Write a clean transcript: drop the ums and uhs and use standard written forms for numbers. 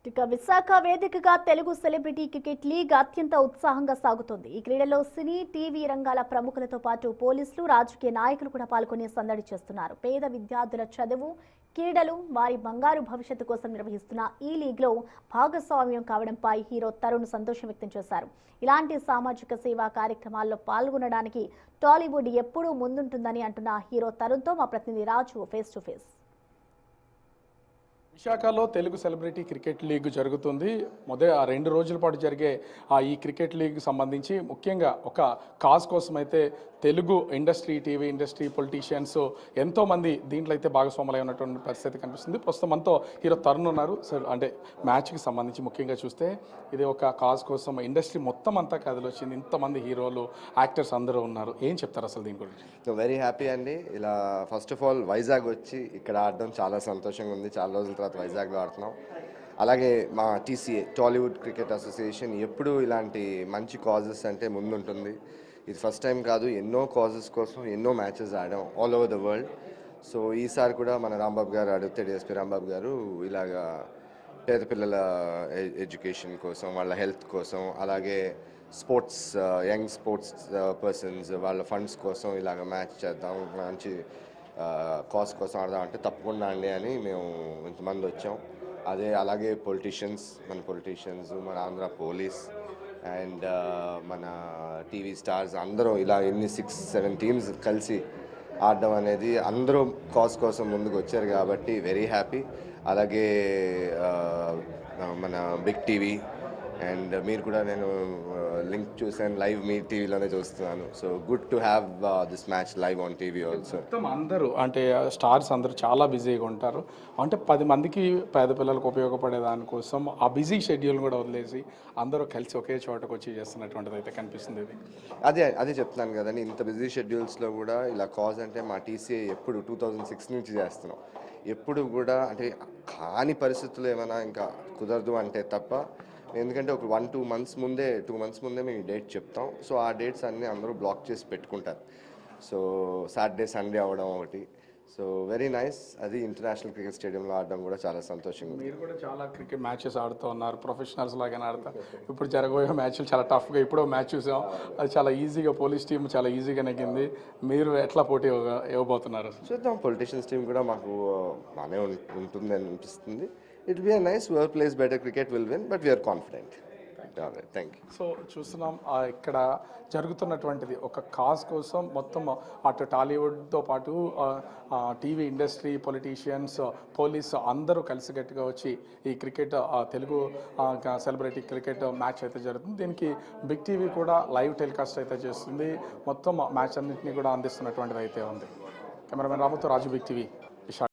ఇక విశాఖ వేదికగా Telugu celebrity cricket league అత్యంత ఉత్సాహంగా సాగుతోంది. ఈ క్రీడలో సినీ, టీవీ రంగాల ప్రముఖులతో పాటు పోలీసులు, రాజకీయ నాయకులు కూడా పాల్గొని సందడి చేస్తున్నారు. పేద విద్యార్థుల చదువు, క్రీడలు, వారి బంగారు భవిష్యత్తు కోసం నిర్వహిస్తున్న ఈ లీగ్లో భాగస్వామ్యం కావడంపై హీరో తరుణ్ సంతోషం వ్యక్తం చేశారు. ఇలాంటి సామాజిక సేవా కార్యక్రమాల్లో పాల్గొనడానికి టాలీవుడ్ ఎప్పుడూ ముందుంటుందని అంటున్న హీరో తరుణ్తో మా ప్రతినిధి రాజు ఫేస్ టు ఫేస్. విశాఖలో తెలుగు సెలబ్రిటీ క్రికెట్ లీగ్ జరుగుతుంది. ఆ 2 రోజుల పాటు జరిగే ఈ క్రికెట్ లీగ్ సంబంధించి ముఖ్యంగా ఒక కాజ్ కోసం అయితే Telugu industry, TV industry, politicians ఎంతోమంది దీంట్లో అయితే భాగస్వాములై ఉన్నటువంటి పరిస్థితి కనిపిస్తుంది. ప్రస్తుతం మనతో హీరో తరుణ్ ఉన్నారు. సార్, అంటే మ్యాచ్కి సంబంధించి ముఖ్యంగా చూస్తే ఇది ఒక కాజ్ కోసం ఇండస్ట్రీ మొత్తం అంతా కథలు వచ్చింది. ఇంతమంది హీరోలు, యాక్టర్స్ అందరూ ఉన్నారు. ఏం చెప్తారు అసలు దీని గురించి? వెరీ హ్యాపీ అండి. ఇలా ఫస్ట్ ఆఫ్ ఆల్ వైజాగ్ వచ్చి ఇక్కడ ఆడడం చాలా సంతోషంగా ఉంది. చాలా రోజుల తర్వాత వైజాగ్లో ఆడుతున్నాం. అలాగే మా టీసీఏ, టాలీవుడ్ క్రికెట్ అసోసియేషన్ ఎప్పుడు ఇలాంటి మంచి కాజెస్ అంటే ముందుంటుంది. ఇది ఫస్ట్ టైం కాదు, ఎన్నో కాజెస్ కోసం ఎన్నో మ్యాచెస్ ఆడాం all over the world. So ఈసారి కూడా మన రాంబాబు గారు అడిగితే, డిఎస్పీ రాంబాబు గారు ఇలాగా పేద పిల్లల ఎడ్యుకేషన్ కోసం, వాళ్ళ హెల్త్ కోసం, అలాగే స్పోర్ట్స్, యంగ్ స్పోర్ట్స్ పర్సన్స్ వాళ్ళ ఫండ్స్ కోసం ఇలాగ మ్యాచ్ చేద్దాం, మంచి కాజ్ కోసం ఆడదాం అంటే తప్పకుండా అండి అని మేము ఇంతమంది వచ్చాం. అలాగే పొలిటీషియన్స్, మన ఆంధ్ర పోలీస్ అండ్ మన టీవీ స్టార్స్ అందరూ ఇలా 6-7 టీమ్స్ కలిసి ఆడడం అనేది, అందరూ కాజ్ కోసం ముందుకు వచ్చారు కాబట్టి వెరీ హ్యాపీ. అలాగే మన బిగ్ టీవీ అండ్ మీరు కూడా, నేను లింక్ చూసాను, లైవ్ మీ టీవీలోనే చూస్తున్నాను. So good to have this match live on TV also. మొత్తం అందరూ అంటే స్టార్స్ అందరూ చాలా బిజీగా ఉంటారు. అంటే 10 మందికి పేద పిల్లలకు ఉపయోగపడే దానికోసం ఆ బిజీ షెడ్యూల్ కూడా వదిలేసి అందరూ కలిసి ఒకే చోటకు వచ్చి చేస్తున్నటువంటిది అయితే కనిపిస్తుంది. ఇది అదే చెప్తున్నాను కదండి, ఇంత బిజీ షెడ్యూల్స్లో కూడా ఇలా కాజ్ అంటే మా టీసీఏ ఎప్పుడు 2006 నుంచి చేస్తున్నాం. ఎప్పుడు కూడా అంటే కాని పరిస్థితులు ఏమైనా ఇంకా కుదరదు అంటే తప్ప, ఎందుకంటే ఒక 2 మంత్స్ ముందే మేము డేట్ చెప్తాం. సో ఆ డేట్స్ అన్నీ అందరూ బ్లాక్ చేసి పెట్టుకుంటారు. సో సాటర్డే, సండే అవ్వడం ఒకటి. So very nice. అది ఇంటర్నేషనల్ క్రికెట్ స్టేడియంలో ఆడడం కూడా చాలా సంతోషంగా ఉంది. మీరు కూడా చాలా క్రికెట్ మ్యాచెస్ ఆడుతూ ఉన్నారు, ప్రొఫెషనల్స్ లాగానే ఆడతారు. ఇప్పుడు జరగబోయే మ్యాచ్లు చాలా టఫ్గా, ఇప్పుడో మ్యాచ్ చూసాం, అది చాలా ఈజీగా పోలీస్ టీం చాలా ఈజీగా నెగ్గింది. మీరు ఎట్లా పోటీ ఇవ్వబోతున్నారు? చూద్దాం, పొలిటీషియన్స్ టీం కూడా మాకు బాగానే ఉంటుంది అనిపిస్తుంది. It will be a nice work place, better cricket will win, but we are confident. All right, thank you. So చూస్తున్నాం ఇక్కడ జరుగుతున్నటువంటిది ఒక కాజ్ కోసం మొత్తం అటు టాలీవుడ్తో పాటు టీవీ ఇండస్ట్రీ, పొలిటీషియన్స్, పోలీస్ అందరూ కలిసికట్టుగా వచ్చి ఈ cricket Telugu celebrity cricket match అయితే జరుగుతుంది. దీనికి బిగ్ టీవీ కూడా లైవ్ టెలికాస్ట్ అయితే చేస్తుంది. మొత్తం మ్యాచ్ అన్నింటినీ కూడా అందిస్తున్నటువంటిది అయితే ఉంది. కెమెరామెన్ రాముతో రాజు, బిగ్ టీవీ.